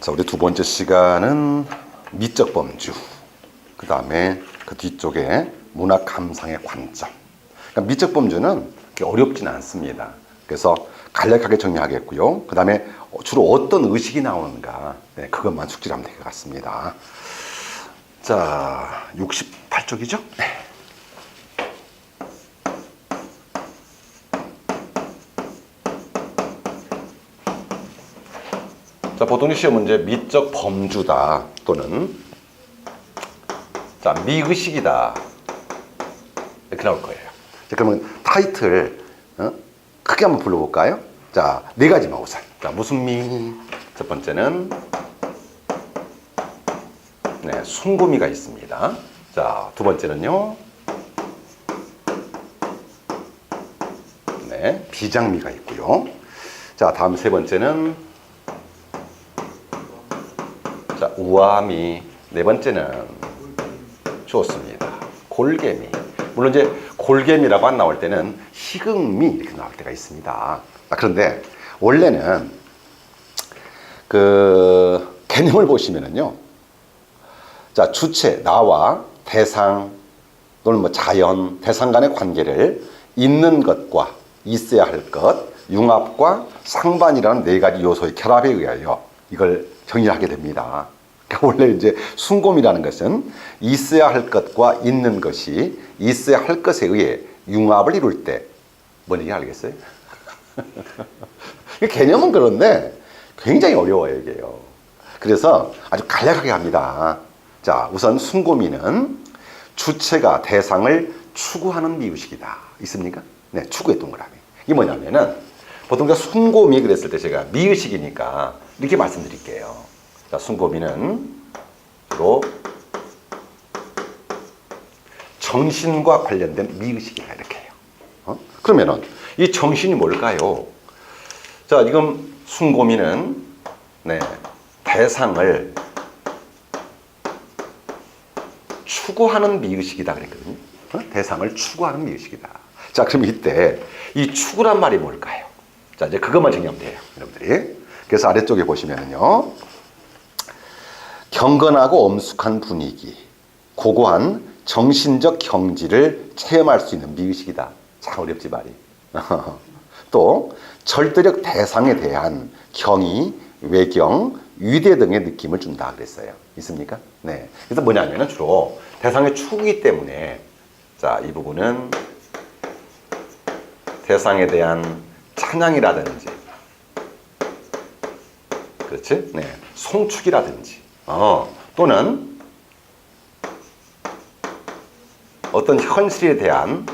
자, 우리 두 번째 시간은 미적 범주, 그 다음에 그 뒤쪽에 문학 감상의 관점. 그러니까 미적 범주는 그렇게 어렵진 않습니다. 그래서 간략하게 정리하겠고요. 그 다음에 주로 어떤 의식이 나오는가, 네, 그것만 숙지를 하면 될 것 같습니다. 자, 68쪽이죠? 네. 자, 보통 시험 문제 미적 범주다 또는 자, 미의식이다 이렇게 나올 거예요. 자, 그러면 타이틀 크게 한번 불러볼까요? 자, 네 가지만 우선. 자, 무슨 미? 첫 번째는 네, 순고미가 있습니다. 자, 두 번째는요, 네, 비장미가 있고요. 자, 다음 세 번째는 자, 우아미. 네 번째는 좋습니다. 골개미. 물론 이제 골개미라고 안 나올 때는 희극미 이렇게 나올 때가 있습니다. 그런데 원래는 그 개념을 보시면은요, 자, 주체, 나와 대상 또는 뭐 자연, 대상 간의 관계를 있는 것과 있어야 할 것, 융합과 상반이라는 네 가지 요소의 결합에 의하여 이걸 정의하게 됩니다. 그러니까 원래 이제 순곰이라는 것은 있어야 할 것과 있는 것이 있어야 할 것에 의해 융합을 이룰 때, 뭔지 알겠어요? 개념은 그런데 굉장히 어려워요, 이게요. 그래서 아주 간략하게 합니다. 자, 우선 순고미는 주체가 대상을 추구하는 미의식이다. 있습니까? 네, 추구의 동그라미. 이게 뭐냐면은 보통 순고미 그랬을 때 제가 미의식이니까 이렇게 말씀드릴게요. 자, 순고미는 주로 정신과 관련된 미의식이다 이렇게 해요. 그러면은 이 정신이 뭘까요? 자, 지금 순고미는 네, 대상을 추구하는 미의식이다 그랬거든요. 대상을 추구하는 미의식이다. 자, 그럼 이때 이 추구란 말이 뭘까요? 자, 이제 그것만 정리하면 돼요, 여러분들이. 그래서 아래쪽에 보시면은요, 경건하고 엄숙한 분위기, 고고한 정신적 경지를 체험할 수 있는 미의식이다. 참 어렵지 말이. 또 절대적 대상에 대한 경의, 외경, 위대 등의 느낌을 준다 그랬어요. 있습니까? 네. 그래서 뭐냐면은 주로 대상의 추구이기 때문에 자, 이 부분은 대상에 대한 찬양이라든지, 그렇지? 네. 송축이라든지, 또는 어떤 현실에 대한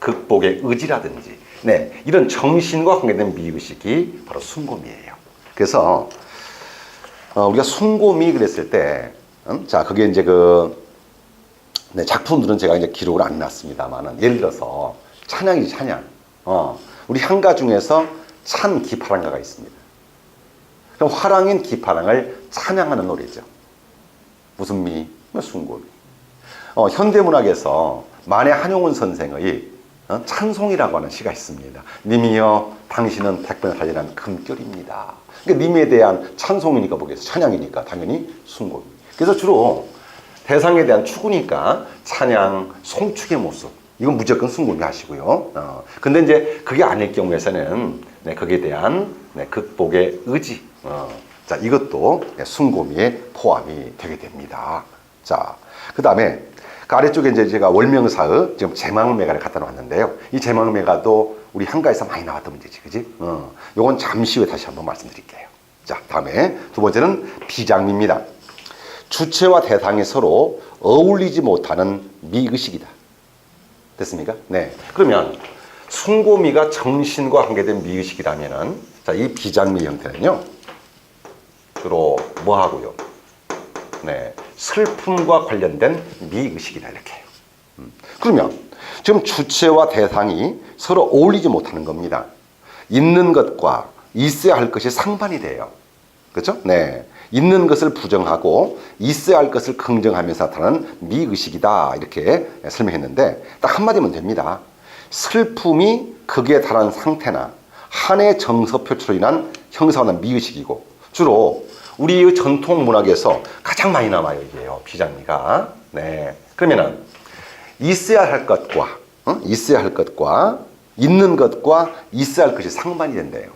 극복의 의지라든지, 네, 이런 정신과 관계된 미의식이 바로 순고미예요. 그래서 우리가 순고미 그랬을 때, 자, 그게 이제 네, 작품들은 제가 이제 기록을 안 해놨습니다만은, 예를 들어서 찬양이지, 찬양. 우리 향가 중에서 찬 기파랑가가 있습니다. 그럼 화랑인 기파랑을 찬양하는 노래죠. 무슨 미? 순고미. 현대문학에서 만해 한용운 선생의 찬송이라고 하는 시가 있습니다. 님이여 당신은 백번을 살리는 금결입니다. 그러니까 님에 대한 찬송이니까 뭐겠어요? 찬양이니까 당연히 순고미. 그래서 주로 대상에 대한 추구니까 찬양, 송축의 모습, 이건 무조건 순고미 하시고요. 근데 이제 그게 아닐 경우에서는 네, 거기에 대한 네, 극복의 의지, 자, 이것도 네, 순고미에 포함이 되게 됩니다. 자, 그 다음에 그 아래쪽에 이제 제가 월명사의 지금 제망매가를 갖다 놨는데요. 이 제망매가도 우리 한가에서 많이 나왔던 문제지, 그지? 요건 잠시 후에 다시 한번 말씀드릴게요. 자, 다음에 두 번째는 비장미입니다. 주체와 대상이 서로 어울리지 못하는 미의식이다. 됐습니까? 네. 그러면 순고미가 정신과 관계된 미의식이라면은, 자, 이 비장미 형태는요, 주로 뭐 하고요? 네. 슬픔과 관련된 미의식이다 이렇게 해요. 그러면 지금 주체와 대상이 서로 어울리지 못하는 겁니다. 있는 것과 있어야 할 것이 상반이 돼요. 그렇죠? 네. 있는 것을 부정하고 있어야 할 것을 긍정하면서 나타나는 미의식이다 이렇게 설명했는데 딱 한마디면 됩니다. 슬픔이 극에 달한 상태나 한 해의 정서 표출로 인한 형성하는 미의식이고, 주로 우리 전통 문학에서 가장 많이 남아요, 이게요. 비장미가. 네. 그러면은 있어야 할 것과 있어야 할 것과 있는 것과 있어야 할 것이 상반이 된대요.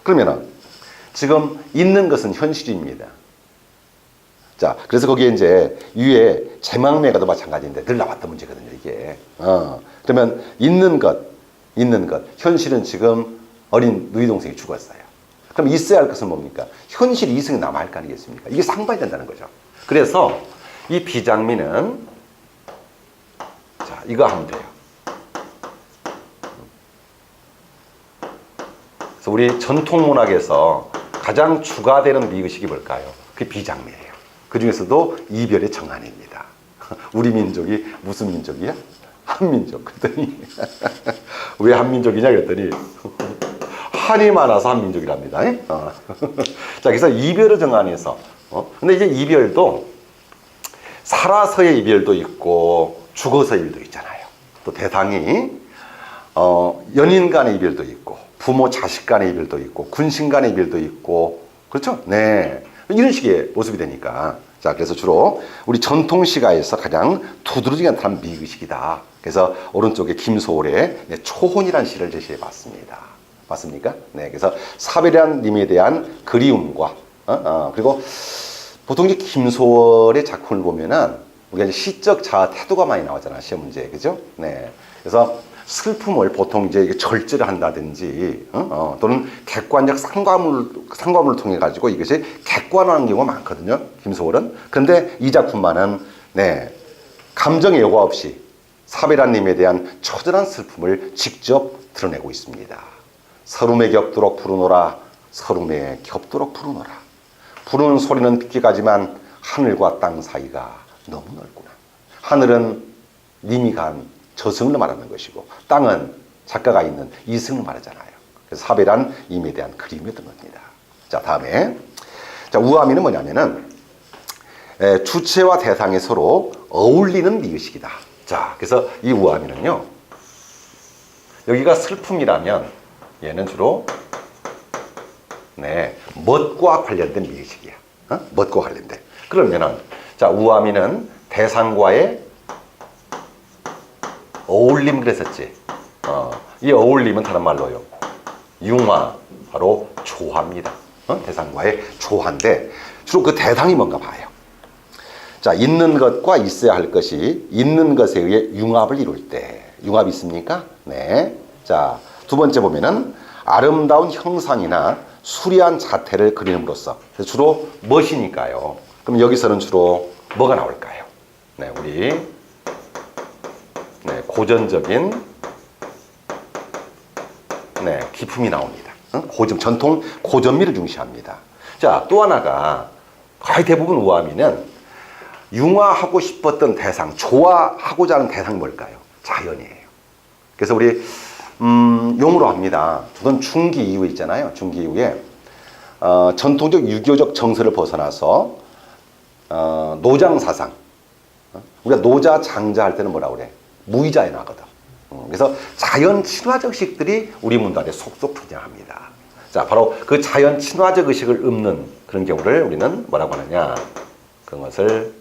그러면은 지금 있는 것은 현실입니다. 자, 그래서 거기에 이제 위에 제망매가도 마찬가지인데 늘 나왔던 문제거든요, 이게. 그러면 있는 것, 현실은 지금 어린 누이 동생이 죽었어요. 그럼 있어야 할 것은 뭡니까? 현실 이승이 남아야 할 거 아니겠습니까? 이게 상반이 된다는 거죠. 그래서 이 비장미는 자, 이거 하면 돼요. 그래서 우리 전통 문학에서 가장 주가 되는 미의식이 뭘까요? 그게 비장미예요. 그 중에서도 이별의 정한입니다. 우리 민족이 무슨 민족이야? 한민족. 그랬더니 왜 한민족이냐 그랬더니 한이 많아서 한민족이랍니다. 자, 그래서 이별의 정한에서 근데 이제 이별도 살아서의 이별도 있고 죽어서의 이별도 있잖아요. 또 대상이 연인 간의 이별도 있고 부모 자식 간의 이별도 있고 군신 간의 이별도 있고 그렇죠? 네. 이런 식의 모습이 되니까 자, 그래서 주로 우리 전통 시가에서 가장 두드러지게 나타난 미의식이다. 그래서 오른쪽에 김소월의 초혼이라는 시를 제시해 봤습니다. 맞습니까? 네, 그래서 사별이라는 님에 대한 그리움과 그리고 보통 이제 김소월의 작품을 보면은 우리가 이제 시적 자아 태도가 많이 나오잖아, 시험 문제에. 그죠? 네. 그래서 슬픔을 보통 이제 절제를 한다든지, 또는 객관적 상관문을 통해 가지고 이것이 객관화하는 경우가 많거든요, 김소월은. 그런데 이 작품만은, 네, 감정의 여과 없이 사별한님에 대한 처절한 슬픔을 직접 드러내고 있습니다. 서름에 겹도록 부르노라, 서름에 겹도록 부르노라. 부르는 소리는 빗기가지만 하늘과 땅 사이가 너무 넓구나. 하늘은 님이 간 저승을 말하는 것이고 땅은 작가가 있는 이승을 말하잖아요. 그래서 사별한 임에 대한 그림이었던 겁니다. 자, 다음에 자, 우아미는 뭐냐면은 주체와 대상이 서로 어울리는 미의식이다. 자, 그래서 이 우아미는요, 여기가 슬픔이라면 얘는 주로 네, 멋과 관련된 미의식이야. 멋과 관련된. 그러면은 자, 우아미는 대상과의 어울림 그랬었지. 이 어울림은 다른 말로요, 융화, 바로 조화입니다. 대상과의 조화인데 주로 그 대상이 뭔가 봐요. 자, 있는 것과 있어야 할 것이 있는 것에 의해 융합을 이룰 때. 융합이 있습니까? 네. 자, 두 번째 보면은 아름다운 형상이나 수려한 자태를 그림으로써. 주로 멋이니까요. 그럼 여기서는 주로 뭐가 나올까요? 네, 우리 네, 고전적인 네, 기품이 나옵니다. 전통 고전미를 중시합니다. 자, 또 하나가 거의 대부분 우아미는 융화하고 싶었던 대상, 좋아하고자 하는 대상이 뭘까요? 자연이에요. 그래서 우리 용으로 합니다. 저는 중기 이후에 있잖아요. 중기 이후에 전통적 유교적 정서를 벗어나서 노장 사상. 우리가 노자 장자 할 때는 뭐라 그래? 무의자에 나거든. 그래서 자연 친화적 식들이 우리 문단에 속속 등장합니다. 자, 바로 그 자연 친화적 의식을 읊는 그런 경우를 우리는 뭐라고 하느냐? 그것을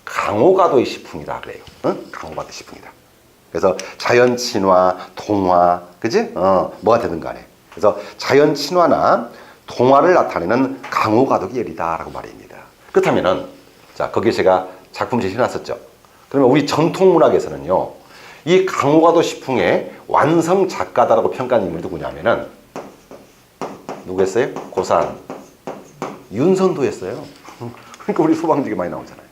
강호가도의 시풍이다 그래요. 강호가도의 시풍이다. 그래서 자연 친화, 동화, 그지? 뭐가 되든 간에. 그래서 자연 친화나 동화를 나타내는 강호가도의 예리다라고 말입니다. 그렇다면은 자, 거기에 제가 작품 제시해놨었죠. 그러면 우리 전통문학에서는요, 이 강호가도 시풍의 완성 작가다라고 평가하는 인물이 누구냐면은 누구였어요? 고산 윤선도였어요. 그러니까 우리 소방직에 많이 나오잖아요.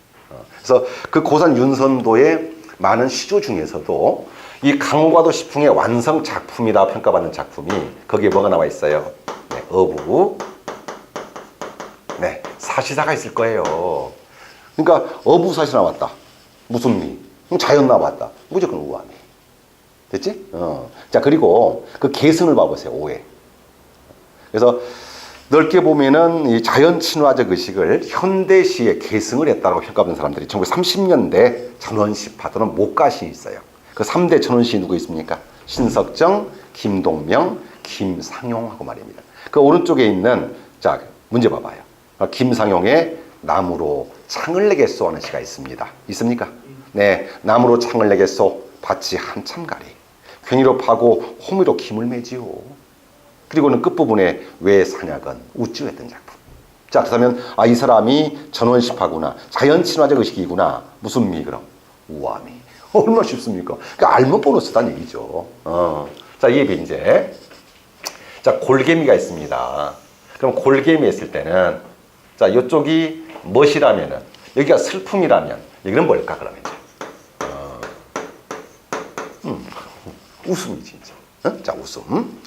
그래서 그 고산 윤선도의 많은 시조 중에서도 이 강호가도 시풍의 완성 작품이라 평가받는 작품이 거기에 뭐가 나와 있어요? 네, 어부, 네, 사시사가 있을 거예요. 그러니까 어부 사시 나왔다. 무슨 미? 자연 나왔다. 무조건 우아미. 됐지? 자, 그리고 그 개성을 봐보세요. 오해. 그래서 넓게 보면은 이 자연 친화적 의식을 현대시에 계승을 했다고 평가받는 사람들이 1930년대 전원시파 또는 목가시 있어요. 그 3대 전원시 누구 있습니까? 신석정, 김동명, 김상용하고 말입니다. 그 오른쪽에 있는 자 문제 봐봐요. 김상용의 나무로 창을 내겠소 하는 시가 있습니다. 있습니까? 네, 나무로 창을 내겠소 밭이 한참 가리 괜히로 파고 호미로 김을 매지요. 그리고는 끝부분에 왜 사냥은 우찌했던 작품. 자, 그렇다면 이 사람이 전원시파구나, 자연친화적 의식이구나. 무슨 미 그럼? 우아미. 얼마나 쉽습니까? 그러니까 알면 보너스다는 얘기죠. 자, 이게 이제 자 골개미가 있습니다. 그럼 골개미 했을 때는 자 이쪽이 멋이라면은 여기가 슬픔이라면 여기는 뭘까 그러면 이제 웃음이 진짜. 자 웃음.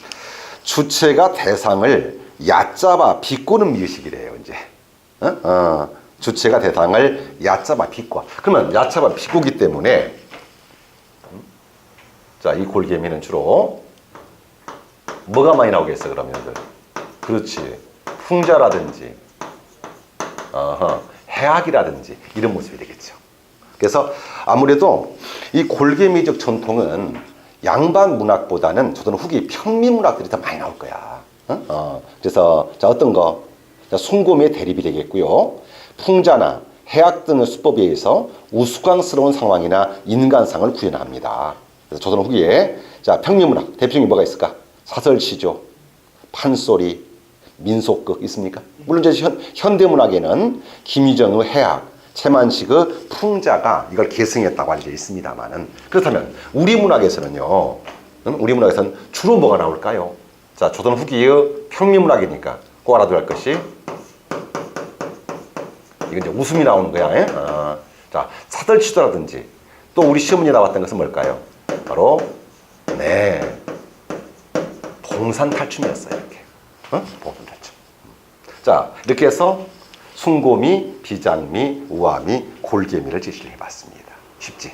주체가 대상을 얕잡아 비꼬는 미의식이래요 이제. 주체가 대상을 얕잡아 비꼬아. 그러면 얕잡아 비꼬기 때문에 자 이 골개미는 주로 뭐가 많이 나오겠어 그러면들. 그렇지. 풍자라든지 해악이라든지 이런 모습이 되겠죠. 그래서 아무래도 이 골개미적 전통은 양반 문학보다는 저는 후기 평미 문학들이 더 많이 나올 거야. 그래서 자 어떤 거? 자, 숭고미의 대립이 되겠고요. 풍자나 해악 등의 수법에 의해서 우스꽝스러운 상황이나 인간상을 구현합니다. 그래서 조선 후기에 자 평미 문학 대표적인 뭐가 있을까? 사설시조, 판소리, 민속극 있습니까? 물론 이제 현대문학에는 김유정의 해악, 채만식의 풍자가 이걸 계승했다고 알려져 있습니다만은 그렇다면 우리 문학에서는요. 우리 문학에서는 주로 뭐가 나올까요? 자, 조선 후기의 평미문학이니까 꼭 알아둬야 할 것이 이건 이제 웃음이 나오는 거야. 자, 사설시조라든지 또 우리 시험문제 나왔던 것은 뭘까요? 바로 네. 봉산탈춤이었어요, 이렇게. 봉산탈춤. 자, 이렇게 해서 숭고미, 비장미, 우아미, 골개미를 제시를 해봤습니다. 쉽지?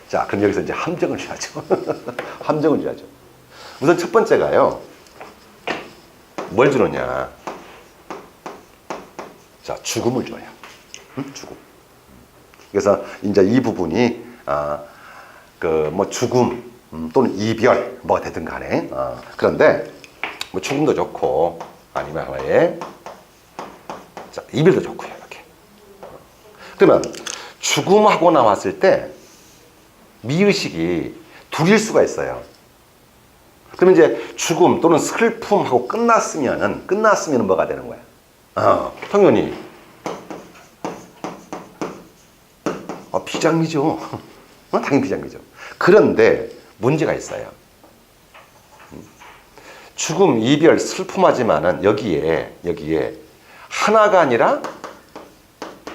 자, 그럼 여기서 이제 함정을 줘야죠. 함정을 줘야죠. 우선 첫 번째가요. 뭘 주느냐? 자, 죽음을 줘요. 죽음. 그래서 이제 이 부분이 죽음 또는 이별 뭐가 되든 간에 그런데 뭐 죽음도 좋고 아니면 하나의 자 이별도 좋고요 이렇게. 그러면 죽음하고 나왔을 때 미의식이 둘일 수가 있어요. 그러면 이제 죽음 또는 슬픔하고 끝났으면은 뭐가 되는 거야? 당연히 비장미죠. 당연히 비장미죠. 그런데 문제가 있어요. 죽음, 이별, 슬픔하지만은 여기에 하나가 아니라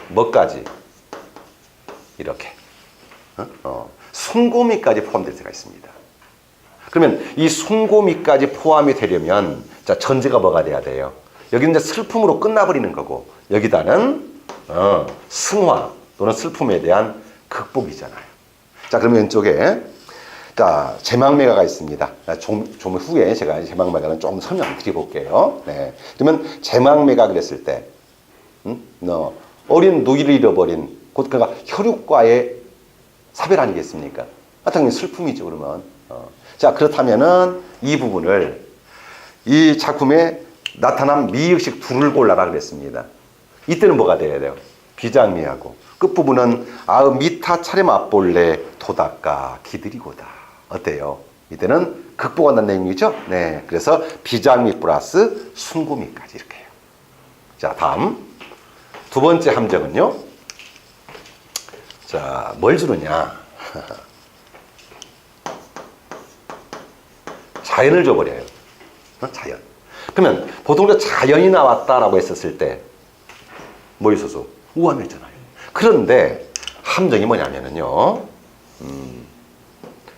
뭐까지 이렇게 숭고미까지 포함될 수가 있습니다. 그러면 이 숭고미까지 포함이 되려면 자 전제가 뭐가 돼야 돼요? 여기는 이제 슬픔으로 끝나버리는 거고 여기다는 승화 또는 슬픔에 대한 극복이잖아요. 자 그러면 왼쪽에 자, 제망매가가 있습니다. 좀 후에 제가 제망매가는 조금 설명 드려볼게요. 네. 그러면 제망매가 그랬을 때, 어린 누이를 잃어버린, 곧 그가 혈육과의 사별 아니겠습니까? 당연히 슬픔이죠, 그러면. 자, 그렇다면은 이 부분을 이 작품에 나타난 미의식 둘을 골라라 그랬습니다. 이때는 뭐가 돼야 돼요? 비장미하고. 끝부분은 미타 차례 맛볼래 도닦아 기들이고다. 어때요? 이때는 극복한다는 내용이죠? 네. 그래서 비장미 플러스 숭고미까지 이렇게 해요. 자, 다음. 두 번째 함정은요. 자, 뭘 주느냐. 자연을 줘버려요. 자연. 그러면 보통 자연이 나왔다라고 했었을 때 뭐 있어서? 우함이었잖아요. 그런데 함정이 뭐냐면은요.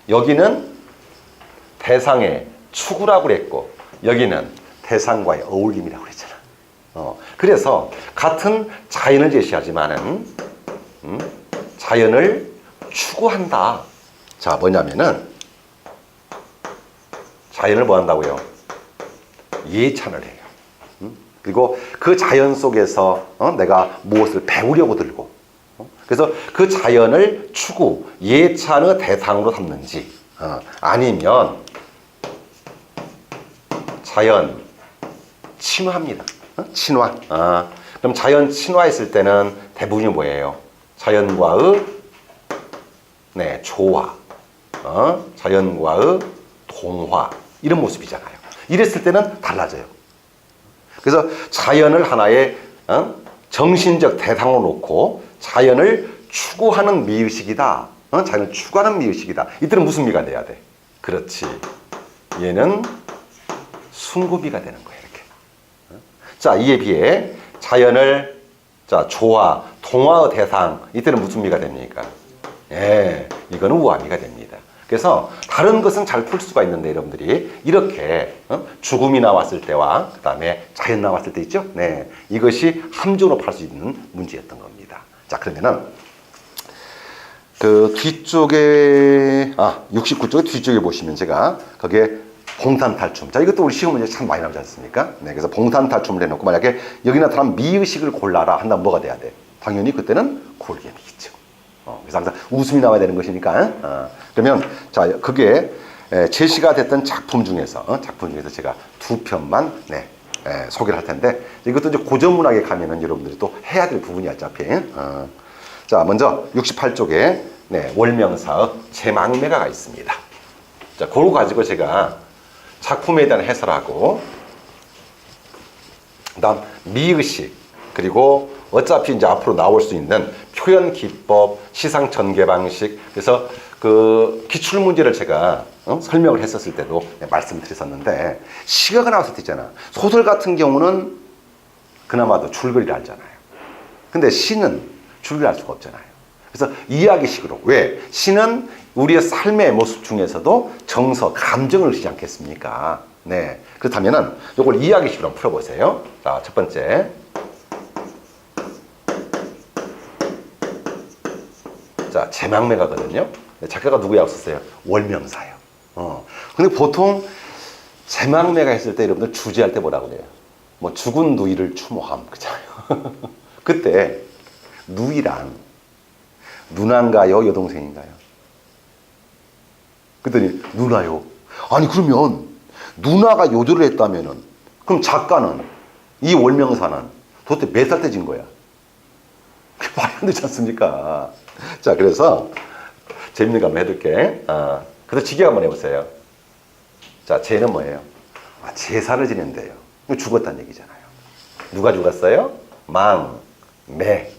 여기는 대상의 추구라고 그랬고 여기는 대상과의 어울림이라고 그랬잖아. 그래서 같은 자연을 제시하지만은 자연을 추구한다. 자 뭐냐면은 자연을 뭐 한다고요? 예찬을 해요. 그리고 그 자연 속에서 내가 무엇을 배우려고 들고 그래서 그 자연을 추구, 예찬의 대상으로 삼는지 아니면 자연 친화입니다. 친화. 그럼 자연 친화했을 때는 대부분이 뭐예요? 자연과의 조화, 자연과의 동화 이런 모습이잖아요. 이랬을 때는 달라져요. 그래서 자연을 하나의 정신적 대상으로 놓고 자연을 추구하는 미의식이다. 자연을 추구하는 미의식이다. 이때는 무슨 미가 돼야 돼? 그렇지. 얘는 순구미가 되는 거예요. 이렇게. 자, 이에 비해 자연을 조화, 동화의 대상 이때는 무슨 미가 됩니까? 예, 이거는 우아미가 됩니다. 그래서 다른 것은 잘 풀 수가 있는데 여러분들이 이렇게 죽음이 나왔을 때와 그 다음에 자연 나왔을 때 있죠? 네, 이것이 함정으로 팔 수 있는 문제였던 겁니다. 자, 그러면은 그 뒤쪽에 69쪽에 뒤쪽에 보시면 제가 거기에 봉탄탈춤. 자, 이것도 우리 시험 문제 참 많이 나오지 않습니까? 네, 그래서 봉탄탈춤을 해놓고 만약에 여기 나타난 미의식을 골라라 한다면 뭐가 돼야 돼? 당연히 그때는 골개미겠죠. 그래서 항상 웃음이 나와야 되는 것이니까. 그러면 자, 그게 제시가 됐던 작품 중에서 제가 두 편만 소개를 할 텐데 이것도 이제 고전문학에 가면은 여러분들이 또 해야 될 부분이 어차피. 자, 먼저 68쪽에 월명사의 제망매가가 있습니다. 자, 그거 가지고 제가 작품에 대한 해설하고 그다음 미의식 그리고 어차피 이제 앞으로 나올 수 있는 표현 기법, 시상 전개 방식 그래서 그 기출 문제를 제가 설명을 했었을 때도 말씀드렸었는데 시가가 나왔을 때 있잖아. 소설 같은 경우는 그나마도 줄거리를 알잖아요. 근데 시는 줄거리를 알 수가 없잖아요. 그래서 이야기식으로 왜? 시는 우리의 삶의 모습 중에서도 정서, 감정을 주지 않겠습니까? 네. 그렇다면은 이걸 이야기식으로 한번 풀어보세요. 자, 첫 번째. 자, 제망매가거든요. 작가가 누구라고 썼어요? 월명사예요. 근데 보통 제망매가 했을 때 여러분들 주제할 때 뭐라고 그래요? 뭐 죽은 누이를 추모함. 그렇잖아요. 그때 누이란 누나인가요? 여동생인가요? 그랬더니 누나요. 아니 그러면 누나가 요절을 했다면은 그럼 작가는 이 월명사는 도대체 몇 살 때 진 거야? 말이 안 되지 않습니까? 자, 그래서 재밌는 거 한번 해둘게. 그래서 지게 한번 해보세요. 자, 제는 뭐예요? 제사를 지낸대요. 죽었다는 얘기잖아요. 누가 죽었어요? 매.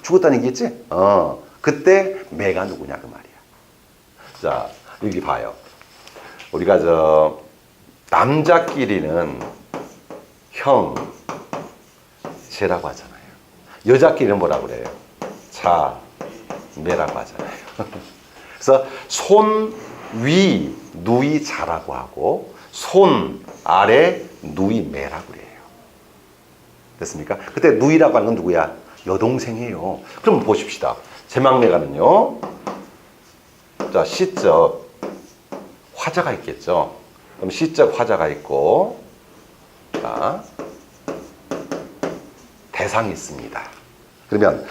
죽었다는 얘기겠지? 그때 매가 누구냐 그 말이야. 자, 여기 봐요. 우리가 남자끼리는 형, 제라고 하잖아요. 여자끼리는 뭐라고 그래요? 자, 매라고 하잖아요. 그래서 손 위 누이 자라고 하고 손 아래 누이 매라고 그래요. 됐습니까? 그때 누이라고 하는 건 누구야? 여동생이에요. 그럼 보십시다. 제망매가는요. 자, 시적 화자가 있겠죠. 그럼 시적 화자가 있고, 자, 대상이 있습니다. 그러면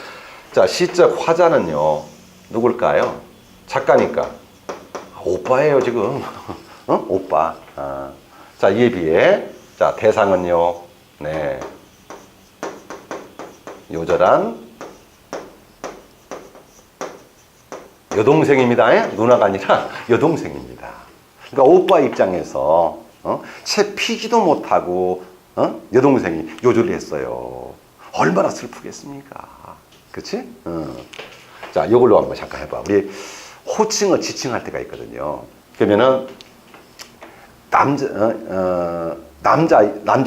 자, 시적 화자는요 누굴까요? 작가니까 오빠예요 지금. 오빠. 자, 이에 비해 자, 대상은요 요절한 여동생입니다. 누나가 아니라 여동생입니다. 그러니까 오빠 입장에서 채 피지도 못하고 여동생이 요절을 했어요. 얼마나 슬프겠습니까? 그렇지? 자, 이걸로 한번 잠깐 해봐. 우리 호칭을 지칭할 때가 있거든요. 그러면은 남자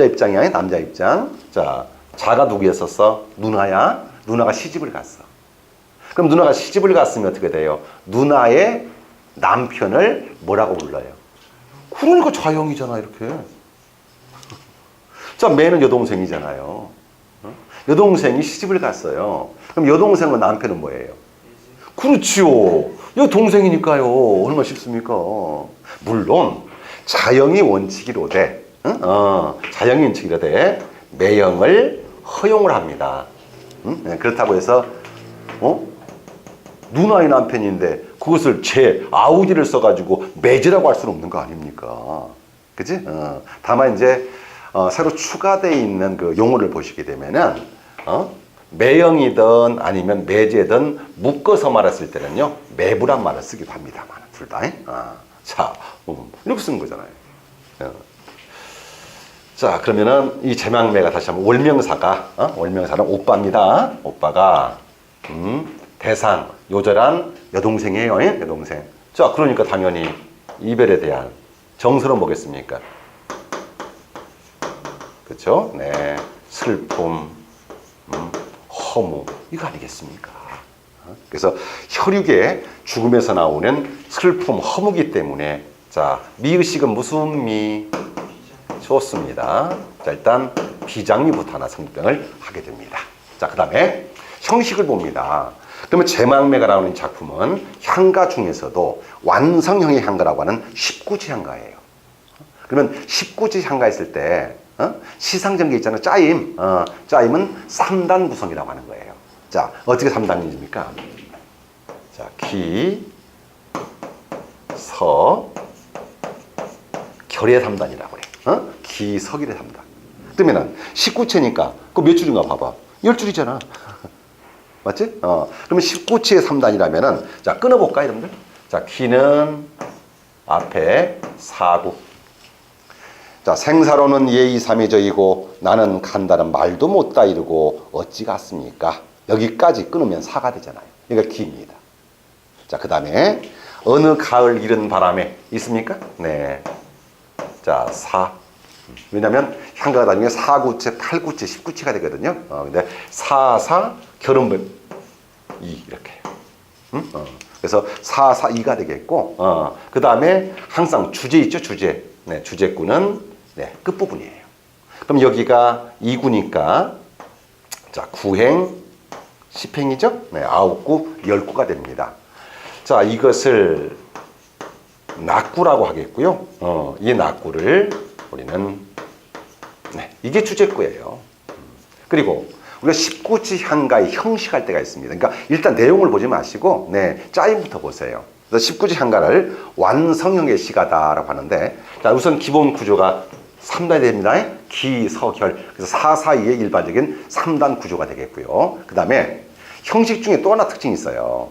입장이야. 남자 입장. 자, 자가 누구였었어? 누나야. 누나가 시집을 갔어. 그럼 누나가 시집을 갔으면 어떻게 돼요? 누나의 남편을 뭐라고 불러요? 그러니까 자형이잖아 이렇게. 자, 매는 여동생이잖아요. 여동생이 시집을 갔어요. 그럼 여동생과 남편은 뭐예요? 그렇지요. 여동생이니까요. 얼마나 쉽습니까? 물론 자형이 원칙이로되 자형이 원칙이로되 매형을 허용을 합니다. 그렇다고 해서 누나의 남편인데 그것을 제 아우지를 써가지고 매지라고 할 수는 없는 거 아닙니까? 그지? 다만 이제 새로 추가되어 있는 그 용어를 보시게 되면은 매형이든 아니면 매제든 묶어서 말했을 때는요 매부란 말을 쓰기도 합니다만 둘 다. 자, 이렇게 쓰는 거잖아요. 자, 그러면은 이 제망매가 다시 한번 월명사가 월명사는 오빠입니다. 오빠가 대상 요절한 여동생이에요. 여동생. 자, 그러니까 당연히 이별에 대한 정서는 뭐겠습니까? 그렇죠? 네, 슬픔, 허무 이거 아니겠습니까? 그래서 혈육의 죽음에서 나오는 슬픔, 허무기 때문에 자, 미의식은 무슨 미? 좋습니다. 자, 일단 비장미부터 하나 성병을 하게 됩니다. 자, 그 다음에 형식을 봅니다. 그러면 제망매가 나오는 작품은 향가 중에서도 완성형의 향가라고 하는 19지 향가예요. 그러면 19지 향가 했을 때 시상전개 있잖아요. 짜임. 짜임은 3단 구성이라고 하는 거예요. 자, 어떻게 3단입니까? 자, 기, 서, 결의 3단이라고 그래. 기, 서, 결의 3단. 그러면은 19체니까 그 몇 줄인가 봐봐. 10줄이잖아. 맞지? 그러면 19체의 3단이라면은 자, 끊어볼까, 여러분들? 자, 기는 앞에 사구. 자, 생사로는 예의 삼해저이고 나는 간다는 말도 못다 이르고 어찌 갔습니까? 여기까지 끊으면 사가 되잖아요. 이거 기입니다. 자, 그 다음에 어느 가을 이른 바람에 있습니까? 네. 자, 사. 왜냐면 향가가 나중에 4구체, 8구체, 10구체가 되거든요. 근데 사, 결혼뱀 2 이렇게. 그래서 2가 되겠고, 그 다음에 항상 주제 있죠, 주제. 네, 주제구는 네, 끝부분이에요. 그럼 여기가 2구니까 자, 9행, 10행이죠? 네, 9구, 10구가 됩니다. 자, 이것을 낙구라고 하겠고요. 이 낙구를 우리는 네, 이게 주제구예요. 그리고 우리가 19지 향가의 형식할 때가 있습니다. 그러니까 일단 내용을 보지 마시고 네, 짜임부터 보세요. 그래서 19지 향가를 완성형의 시가다라고 하는데 자, 우선 기본 구조가 3단이 됩니다. 기, 서, 결. 그래서 442의 일반적인 3단 구조가 되겠고요. 그 다음에 형식 중에 또 하나 특징이 있어요.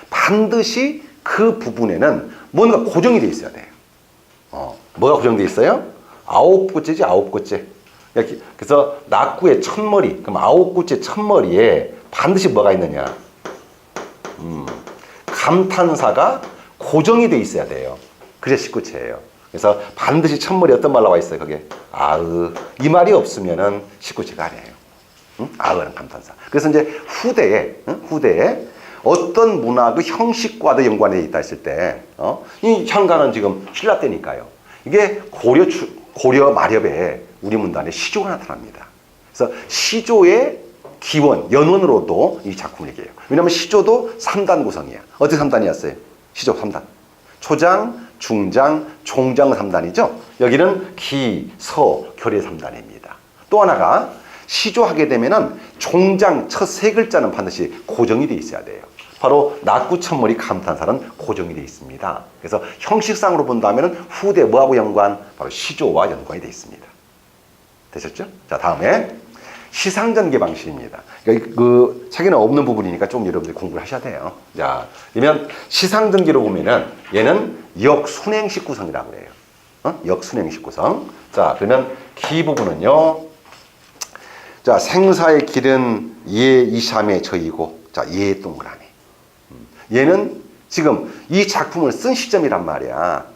반드시 그 부분에는 뭔가 고정이 돼 있어야 돼요. 뭐가 고정돼 있어요? 9구째지, 9구째. 그래서 낙구의 첫머리, 그럼 9구째 첫머리에 반드시 뭐가 있느냐? 감탄사가 고정이 돼 있어야 돼요. 그게 19체예요. 그래서 반드시 첫머리 어떤 말 나와 있어요? 그게 이 말이 없으면은 19체가 아니에요. 아으는 감탄사. 그래서 이제 후대에 어떤 문학의 형식과도 연관되어 있다 했을 때, 이 향가는 지금 신라 때니까요. 이게 고려 마렵에 우리 문단에 시조가 나타납니다. 그래서 시조의 기원, 연원으로도 이 작품을 얘기해요. 왜냐하면 시조도 3단 구성이야. 어떻게 3단이었어요? 시조 3단. 초장, 중장, 총장 3단이죠. 여기는 기, 서, 결의 3단입니다. 또 하나가 시조하게 되면은 총장 첫 세 글자는 반드시 고정이 되어 있어야 돼요. 바로 낙구 첫머리 감탄사는 고정이 되어 있습니다. 그래서 형식상으로 본다면 후대 뭐하고 연관? 바로 시조와 연관이 되어 있습니다. 되셨죠? 자, 다음에 시상전개 방식입니다. 그러니까 그 책에는 없는 부분이니까 좀 여러분들이 공부를 하셔야 돼요. 자, 그러면 시상전개로 보면은 얘는 역순행식 구성이라고 해요. 역순행식 구성. 자, 그러면 기 부분은요. 자, 생사의 길은 예 이삼의 저이고, 자, 예 동그라미. 얘는 지금 이 작품을 쓴 시점이란 말이야.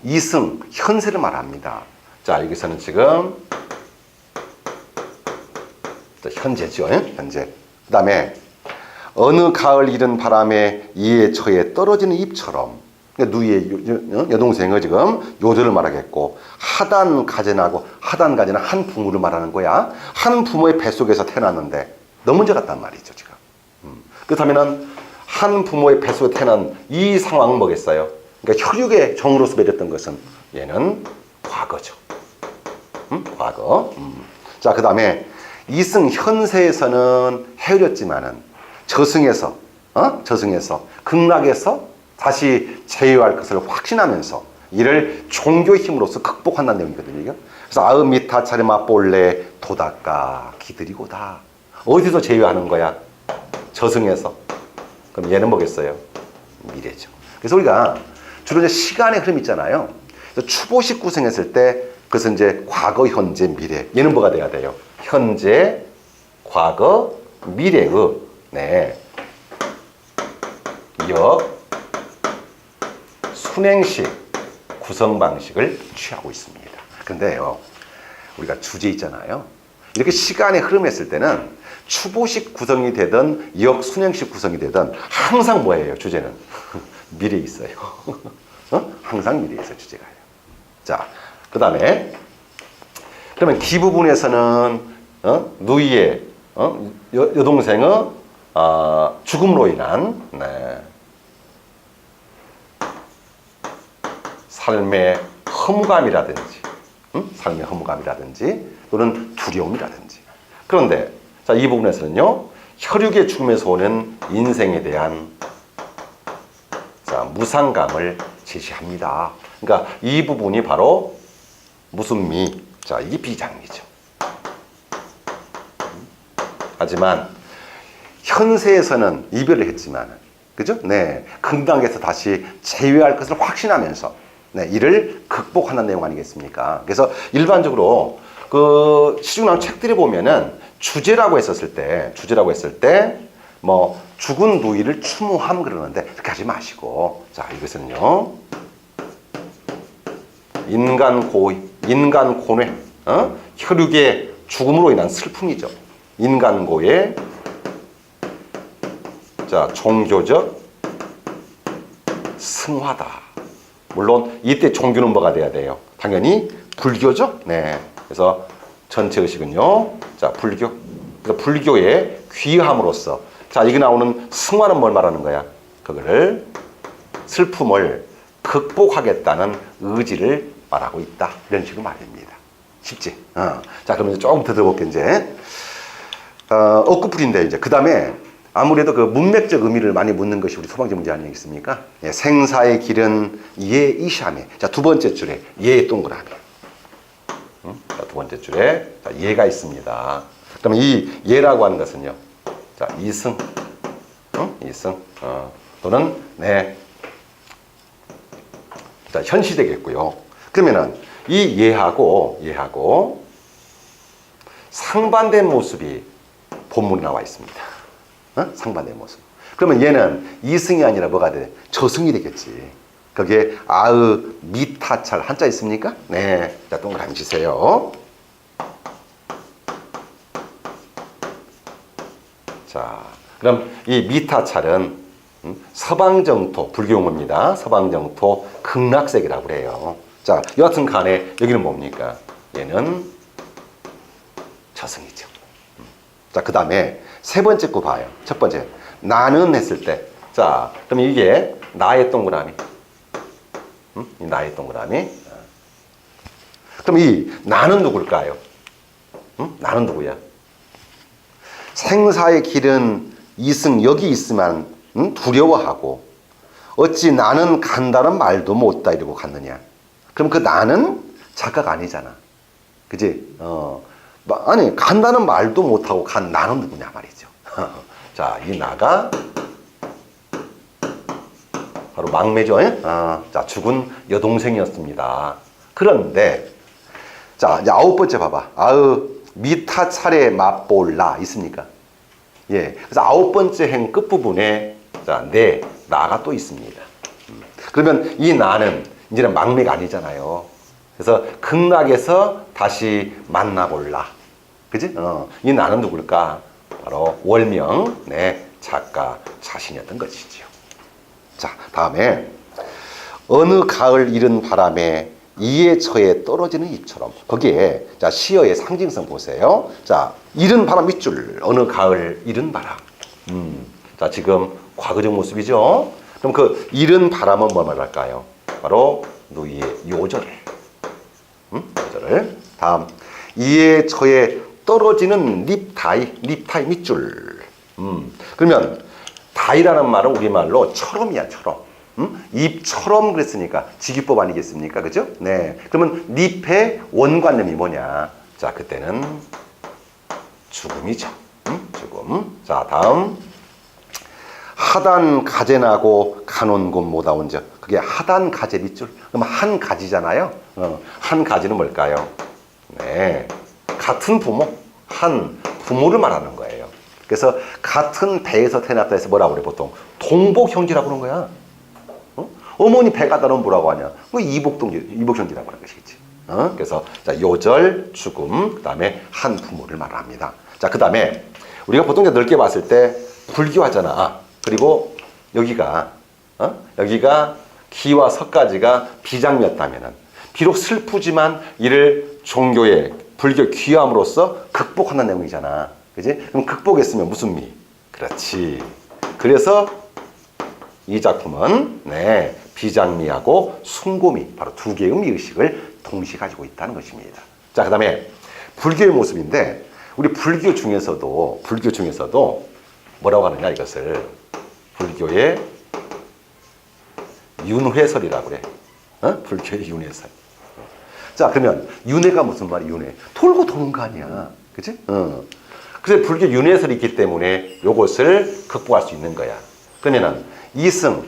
이승, 현세를 말합니다. 자, 여기서는 지금 현재죠. 현재. 그 다음에 어느 가을 이른 바람에 이의 처에 떨어지는 잎처럼 누이의 여동생을 지금 요절을 말하겠고 하단 가제나고 하단 가제는 한 부모를 말하는 거야. 한 부모의 뱃속에서 태어났는데 너 먼저 갔단 말이죠 지금. 그렇다면은 한 부모의 뱃속에 태어난 이 상황은 뭐겠어요? 그러니까 혈육의 정으로서 맺었던 것은 얘는 과거죠. 과거. 자, 그 다음에 이승 현세에서는 헤어졌지만은 저승에서 극락에서 다시 재회할 것을 확신하면서 이를 종교의 힘으로써 극복한다는 내용이거든요. 이게. 그래서 아읍 미타 차례 맛볼래 도닦아 기드리고다. 어디서 제외하는 거야? 저승에서. 그럼 얘는 뭐겠어요? 미래죠. 그래서 우리가 주로 이제 시간의 흐름 있잖아요. 추보식 구성했을 때 그것은 이제 과거, 현재, 미래. 얘는 뭐가 돼야 돼요? 현재, 과거, 미래의 네. 역 순행식 구성 방식을 취하고 있습니다. 근데요, 우리가 주제 있잖아요. 이렇게 시간의 흐름했을 때는 추보식 구성이 되든 역 순행식 구성이 되든 항상 뭐예요? 주제는 미래에 있어요. 항상 미래에 있어요, 주제가요. 자, 그 다음에 그러면 기 부분에서는 누이의 여동생의 죽음으로 인한 삶의 허무감이라든지, 삶의 허무감이라든지 또는 두려움이라든지. 그런데 자, 이 부분에서는요, 혈육의 죽음에서 오는 인생에 대한 자, 무상감을 제시합니다. 그러니까 이 부분이 바로 무슨 미? 자, 이게 비장미죠. 하지만 현세에서는 이별을 했지만, 그죠? 네, 금당에서 다시 재회할 것을 확신하면서 네, 이를 극복하는 내용 아니겠습니까? 그래서 일반적으로 그 시중나온 책들이 보면은 주제라고 했을 때 뭐 죽은 누이를 추모함 그러는데 그렇게 하지 마시고, 자, 이것은요, 인간 고뇌, 혈육의 죽음으로 인한 슬픔이죠. 인간고의 자, 종교적 승화다. 물론 이때 종교는 뭐가 돼야 돼요? 당연히 불교죠. 네. 그래서 전체 의식은요, 자, 불교. 그래서 불교의 귀함으로써, 자, 이게 나오는 승화는 뭘 말하는 거야? 그거를, 슬픔을 극복하겠다는 의지를 말하고 있다. 이런 식으로 말입니다. 쉽지? 자, 그럼 이제 조금 더 들어볼게요, 이제. 엇구풀인데, 이제. 그 다음에 아무래도 그 문맥적 의미를 많이 묻는 것이 우리 소방제 문제 아니겠습니까? 예, 생사의 길은 예 이샤메. 자, 두 번째 줄에 예 동그라미. 자, 두 번째 줄에 자, 예가 있습니다. 그럼 이 예라고 하는 것은요, 자, 이승, 이승, 또는 네, 자, 현시 되겠고요. 그러면은 이 예하고 상반된 모습이 본문에 나와 있습니다. 상반된 모습. 그러면 얘는 이승이 아니라 뭐가 돼? 저승이 되겠지. 거기에 아으 미타찰 한자 있습니까? 네. 자, 동그라미 치세요. 자, 그럼 이 미타찰은 서방정토, 불교 용어입니다. 서방정토 극락색이라고 그래요. 자, 여하튼 간에 여기는 뭡니까? 얘는 저승이죠. 자, 그 다음에 세 번째 거 봐요. 첫 번째, 나는 했을 때. 자, 그럼 이게 나의 동그라미. 이 나의 동그라미. 그럼 이 나는 누굴까요? 나는 누구야? 생사의 길은 이승, 여기 있으면 두려워하고 어찌 나는 간다는 말도 못다 이러고 갔느냐. 그럼 그 나는 작가가 아니잖아. 그지? 아니, 간다는 말도 못하고 간 나는 누구냐 말이죠. 자, 이 나가 바로 망매죠. 자, 죽은 여동생이었습니다. 그런데 자, 이제 아홉 번째 봐봐. 아으 미타 차례 맛볼라 있습니까? 예. 그래서 아홉 번째 행 끝부분에 자, 네, 나가 또 있습니다. 그러면 이 나는 이제는 망매가 아니잖아요. 그래서 극락에서 다시 만나볼라. 그지? 이 나는 누굴까? 바로 월명, 네, 작가 자신이었던 것이지요. 자, 다음에 어느 가을 이른 바람에 이에 처에 떨어지는 잎처럼. 거기에 자, 시어의 상징성 보세요. 자, 이른 바람 밑줄, 어느 가을 이른 바람. 자, 지금 과거적 모습이죠. 그럼 그 이른 바람은 뭐 말할까요? 바로 누이의 요절을. 요절을. 다음, 이에 처에 떨어지는 립타이 밑줄. 그러면 다이라는 말은 우리말로 처럼이야, 처럼. 잎처럼 그랬으니까 직유법 아니겠습니까? 그죠? 네. 그러면 잎의 원관념이 뭐냐? 자, 그때는 죽음이죠. 죽음. 자, 다음. 하단 가재나고 간원곤 모다온적. 그게 하단 가재 밑줄. 그럼 한 가지잖아요. 한 가지는 뭘까요? 네. 같은 부모. 한 부모를 말하는 거예요. 그래서 같은 배에서 태어났다 해서 뭐라고 그래, 보통? 동복형제라고 그러는 거야. 어머니 배가 다르면 뭐라고 하냐? 뭐 이복형제라고 하는 것이겠지. 그래서 자, 요절, 죽음, 그 다음에 한 부모를 말합니다. 자, 그 다음에 우리가 보통 넓게 봤을 때 불교하잖아. 그리고 여기가 기와 석가지가 비장미였다면은 비록 슬프지만 이를 종교의 불교 귀함으로써 극복하는 내용이잖아. 그지? 그럼 극복했으면 무슨 미? 그렇지. 그래서 이 작품은 네, 비장미하고 숭고미, 바로 두 개의 미의식을 동시에 가지고 있다는 것입니다. 자, 그 다음에 불교의 모습인데 우리 불교 중에서도 뭐라고 하느냐, 이것을 불교의 윤회설이라고 그래. 불교의 윤회설. 자, 그러면 윤회가 무슨 말이야? 윤회. 돌고 도는 거 아니야. 그치? 그래서 불교 윤회설이 있기 때문에 이것을 극복할 수 있는 거야. 그러면은 이승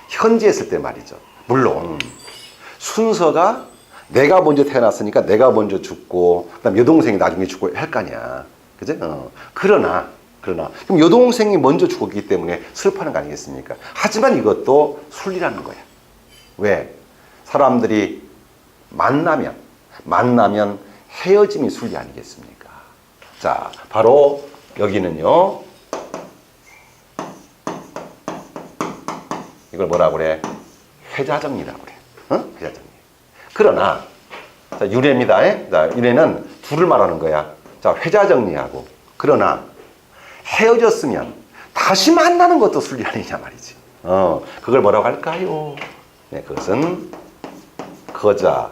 현재 했을 때 말이죠. 물론 순서가 내가 먼저 태어났으니까 내가 먼저 죽고 그다음 여동생이 나중에 죽고 할 거 아니야. 그치? 그러나 그럼 여동생이 먼저 죽었기 때문에 슬퍼하는 거 아니겠습니까? 하지만 이것도 순리라는 거야. 왜? 사람들이 만나면 헤어짐이 순리 아니겠습니까? 자, 바로 여기는요. 이걸 뭐라고 그래? 회자정리라고 그래. 회자정리. 그러나 자, 윤회입니다. 자, 윤회는 둘을 말하는 거야. 자, 회자정리하고. 그러나 헤어졌으면 다시 만나는 것도 순리 아니냐 말이지. 그걸 뭐라고 할까요? 네, 그것은 거자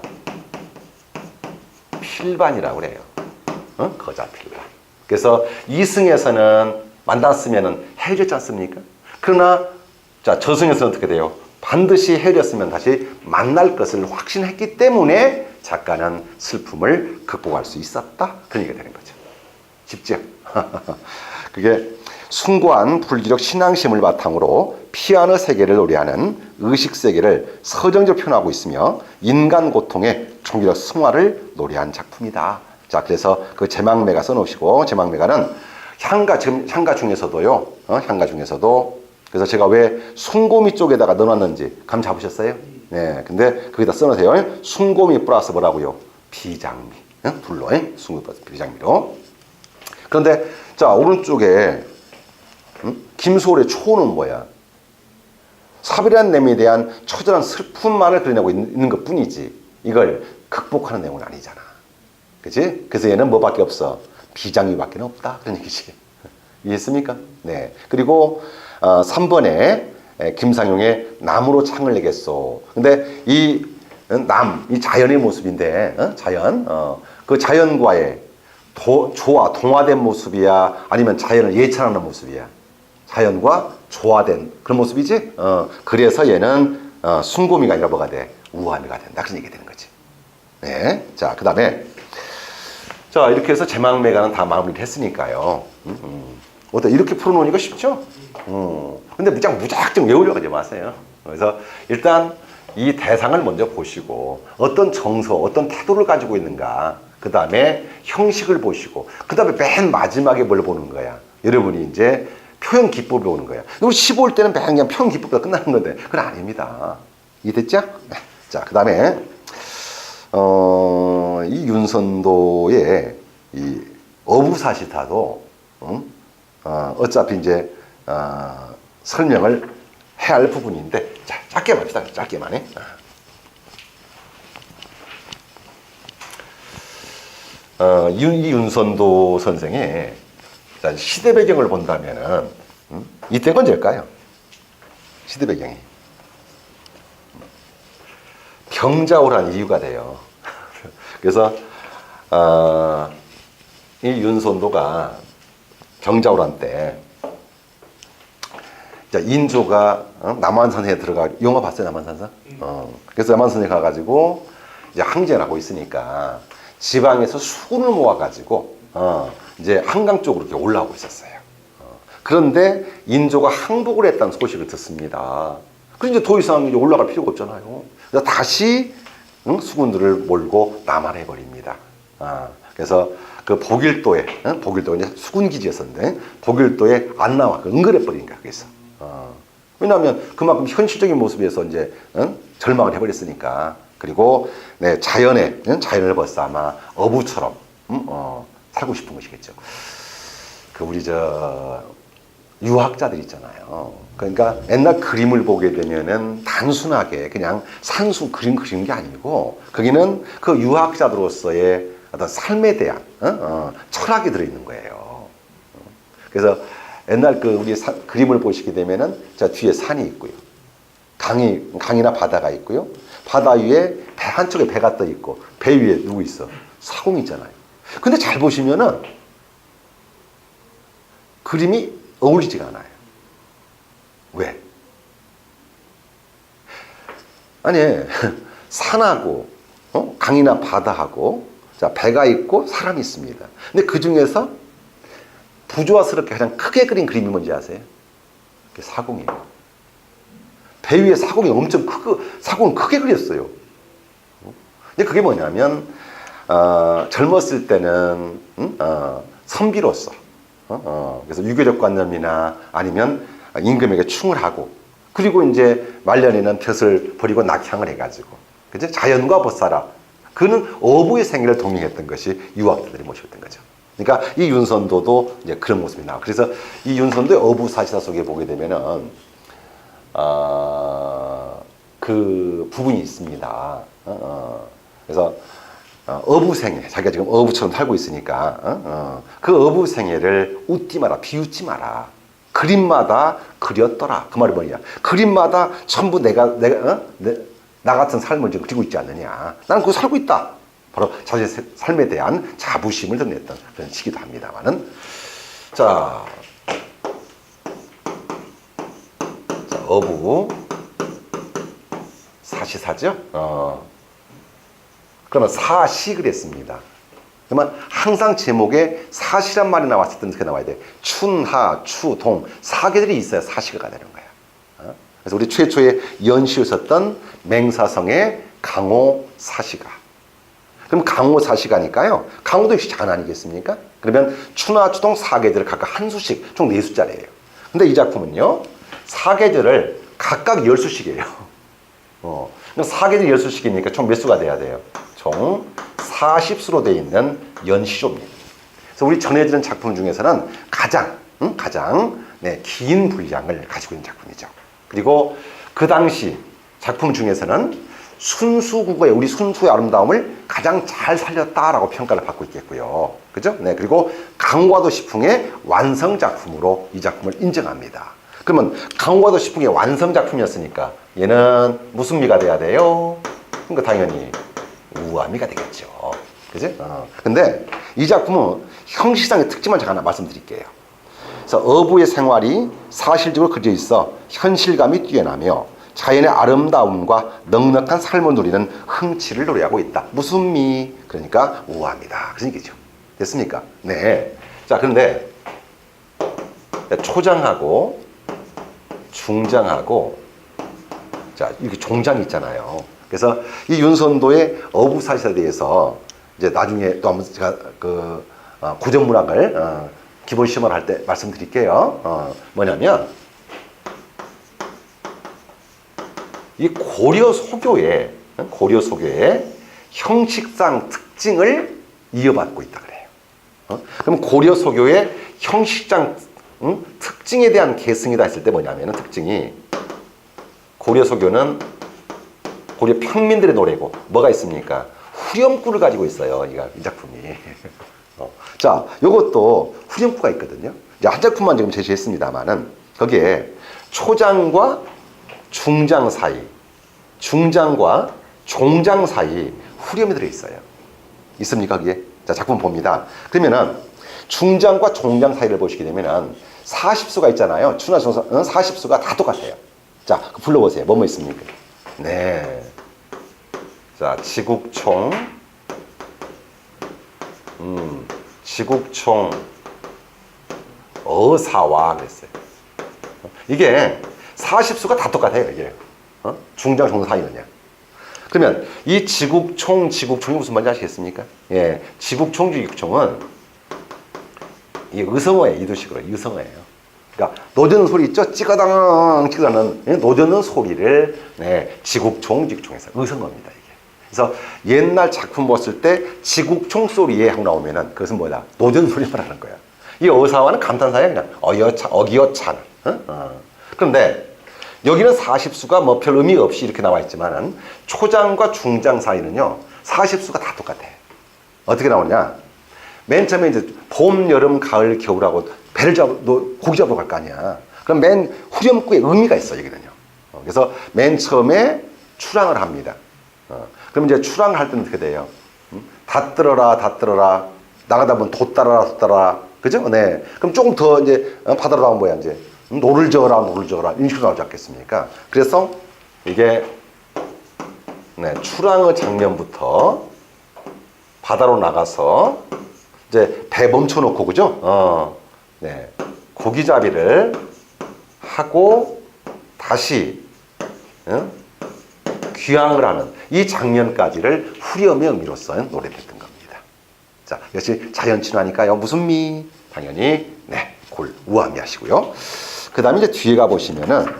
필반이라고 그래요. 거자 필반. 그래서 이승에서는 만났으면 헤어졌지 않습니까? 그러나 자, 저승에서는 어떻게 돼요? 반드시 헤어졌으면 다시 만날 것을 확신했기 때문에 작가는 슬픔을 극복할 수 있었다. 그런 얘기가 되는 거죠. 쉽죠? 그게 숭고한 불교적 신앙심을 바탕으로 피아노 세계를 노래하는 의식 세계를 서정적으로 표현하고 있으며 인간 고통의 종교적 승화를 노래한 작품이다. 자, 그래서 그 제망매가 써놓으시고, 제망매가는 향가 중에서도요. 향가 중에서도 그래서 제가 왜 숭고미 쪽에다가 넣어놨는지 감 잡으셨어요? 네, 근데 거기다 써놓으세요. 숭고미 플러스 뭐라고요? 비장미. 둘로, 숭고미 플러스 비장미로. 그런데 자, 오른쪽에 김소월의 초는 뭐야? 사별이라는 내용에 대한 처절한 슬픔만을 그려내고 있는 것 뿐이지 이걸 극복하는 내용은 아니잖아. 그치? 그래서 얘는 뭐밖에 없어? 비장미밖에 없다. 그런 얘기지. 이해했습니까? 네. 그리고 3번에 김상용의 나무로 창을 내겠소. 근데 이 자연의 모습인데, 자연, 그 자연과의 동화된 모습이야? 아니면 자연을 예찬하는 모습이야? 자연과 조화된 그런 모습이지? 그래서 얘는 숭고미가 아니라 뭐가 돼? 우아미가 된다. 그런 얘기가 되는 거지. 네. 자, 그 다음에 자, 이렇게 해서 제망매가는 다 마무리를 했으니까요. 어때? 이렇게 풀어놓으니까 쉽죠? 근데 무작정 외우려고 하지 마세요. 그래서 일단 이 대상을 먼저 보시고 어떤 정서, 어떤 태도를 가지고 있는가. 그 다음에 형식을 보시고 그 다음에 맨 마지막에 뭘 보는 거야. 여러분이 이제 표현 기법을 보는 거야. 우리 시보 올 때는 그냥 표현 기법으로 끝나는 건데 그건 아닙니다. 이해됐죠? 네. 자, 그 다음에 이 윤선도의 이 어부사시타도 어차피 이제 설명을 해야 할 부분인데 자, 짧게 봅시다. 짧게만 해. 이 윤선도 선생의 시대 배경을 본다면은 이때가 언제일까요? 시대 배경이 병자호란 이유가 돼요. 그래서 이 윤선도가 병자호란 때 자, 인조가 남한산성에 들어가, 영화 봤어요, 남한산성? 그래서 남한산성에 가가지고 이제 항쟁을 하고 있으니까 지방에서 수군을 모아가지고 이제 한강 쪽으로 이렇게 올라오고 있었어요. 그런데 인조가 항복을 했다는 소식을 듣습니다. 그래서 이제 더 이상 이제 올라갈 필요가 없잖아요. 그래서 다시 수군들을 몰고 남한해 버립니다. 그래서 그 복일도에, 복일도가 이제 수군 기지였었는데 복일도에 안 나와, 은근해 버린 거야. 그래서 왜냐하면 그만큼 현실적인 모습에서 이제 절망을 해버렸으니까. 그리고 네, 자연을 벌써 아마 어부처럼 살고 싶은 것이겠죠. 그 우리 유학자들 있잖아요. 그러니까 옛날 그림을 보게 되면은 단순하게 그냥 산수 그림 그리는 게 아니고 거기는 그 유학자들로서의 어떤 삶에 대한 철학이 들어있는 거예요. 그래서 옛날 그 우리 그림을 보시게 되면은 자 뒤에 산이 있고요, 강이나 바다가 있고요, 바다 위에 배 한쪽에 배가 떠 있고 배 위에 누구 있어? 사공이 있잖아요. 근데 잘 보시면은 그림이 어울리지가 않아요. 왜? 아니, 산하고 강이나 바다하고 자 배가 있고 사람이 있습니다. 근데 그 중에서 부조화스럽게 가장 크게 그린 그림이 뭔지 아세요? 그게 사공이에요. 배 위에 사공이 엄청 사공을 크게 그렸어요. 근데 그게 뭐냐면 젊었을 때는 선비로서 그래서 유교적 관념이나 아니면 임금에게 충을 하고, 그리고 이제 말년에는 벼슬 버리고 낙향을 해가지고, 그죠? 자연과 벗살아. 그는 어부의 생애를 독려했던 것이 유학자들이 모셨던 거죠. 그러니까 이 윤선도도 이제 그런 모습이 나와. 그래서 이 윤선도의 어부 사시사 속에 보게 되면은 그 부분이 있습니다. 그래서 어부 생애, 자기가 지금 어부처럼 살고 있으니까 그 어부 생애를 웃지 마라, 비웃지 마라. 그림마다 그렸더라. 그 말이 뭐냐? 그림마다 전부 나 같은 삶을 지금 그리고 있지 않느냐. 나는 그거 살고 있다. 바로 자신의 삶에 대한 자부심을 드러냈던 그런 시기도 합니다만은. 자, 어부 사시사죠. 그러면 사시를 했습니다. 그러면 항상 제목에 사시란 말이 나왔을 때는 그렇게 나와야 돼. 춘하, 추, 동 사계절이 있어야 사시가 되는 거야. 그래서 우리 최초의 연시에 썼던 맹사성의 강호 사시가. 그럼 강호 사시가니까요. 강호도 역시 장 아니겠습니까? 그러면 춘하, 추, 동 사계절을 각각 한 수씩, 총 4수짜리예요. 근데 이 작품은요, 사계절을 각각 10수씩이에요. 사계절 10수씩이니까 총 몇 수가 돼야 돼요? 총 40수로 되어 있는 연시조입니다. 그래서 우리 전해지는 작품 중에서는 가장 긴 분량을 가지고 있는 작품이죠. 그리고 그 당시 작품 중에서는 순수국어의 우리 순수의 아름다움을 가장 잘 살렸다라고 평가를 받고 있겠고요. 그죠? 네. 그리고 강화도 시풍의 완성 작품으로 이 작품을 인정합니다. 그러면 강화도 시풍의 완성 작품이었으니까 얘는 무슨 미가 돼야 돼요? 그러니까 당연히 우아미가 되겠죠. 그지? 근데 이 작품은 형식상의 특징만 잠깐 하나 말씀드릴게요. 그래서 어부의 생활이 사실적으로 그려져 있어 현실감이 뛰어나며 자연의 아름다움과 넉넉한 삶을 누리는 흥치를 노래하고 있다. 무슨 미? 그러니까 우아합니다. 그런 얘기죠. 됐습니까? 네. 자, 그런데 초장하고 중장하고 자, 이렇게 종장이 있잖아요. 그래서 이 윤선도의 어부사시에 대해서 이제 나중에 또 한번 제가 그 고전문학을 기본 시험을 할 때 말씀드릴게요. 뭐냐면 이 고려 소교의 형식상 특징을 이어받고 있다 그래요. 그럼 고려 소교의 형식상 특징에 대한 계승이다 했을 때 뭐냐면은 특징이 고려 소교는 고려 평민들의 노래고 뭐가 있습니까? 후렴구를 가지고 있어요. 이 작품이. 자, 요것도 후렴구가 있거든요. 이제 한 작품만 지금 제시했습니다만은 거기에 초장과 중장 사이, 중장과 종장 사이 후렴이 들어있어요. 있습니까? 거기에? 자, 작품 봅니다. 그러면은 중장과 종장 사이를 보시게 되면은 40수가 있잖아요. 추나 종사 40수가 다 똑같아요. 자, 불러보세요. 뭐뭐 있습니까? 네. 자, 지국총, 지국총, 어사와 그랬어요. 이게 40수가 다 똑같아요, 이게. 중장, 종사 사이는요. 그러면 이 지국총, 지국총이 무슨 말인지 아시겠습니까? 예, 지국총, 지국총은 이 의성어예요. 이두식으로 의성어예요. 그러니까 노젓는 소리 있죠? 찌가당 찌가는 노젓는 소리를 지국총, 지국총에서 의성어입니다. 이게. 그래서 옛날 작품 봤을 때 지국총 소리에 하고 나오면은 그것은 뭐다? 노젓는 소리 말하는 거야. 이 어사와는 감탄사야 그냥 어기어찬. 그런데 여기는 40수가 뭐 별 의미 없이 이렇게 나와 있지만은 초장과 중장 사이는요 40수가 다 똑같아. 어떻게 나오냐? 맨 처음에 이제 봄, 여름, 가을, 겨울하고 배를 고기 잡으러 갈 거 아니야. 그럼 맨 후렴구에 의미가 있어 여기는요. 그래서 맨 처음에 출항을 합니다. 그럼 이제 출항을 할 때는 어떻게 돼요? 다 떨어라 나가다 보면 돛 따라라 그죠? 네. 그럼 조금 더 이제 바다로 나오면 뭐야 이제 노를 저어라 이런 식으로 나오지 않겠습니까? 그래서 이게 출항의 장면부터 바다로 나가서 이제 배 멈춰놓고 그죠? 고기잡이를 하고 다시 귀향을 하는 이 장면까지를 후렴의 의미로서 노래했던 겁니다. 자, 역시 자연친화니까요. 무슨 미? 당연히 우아미 하시고요. 그 다음에 이제 뒤에 가보시면은,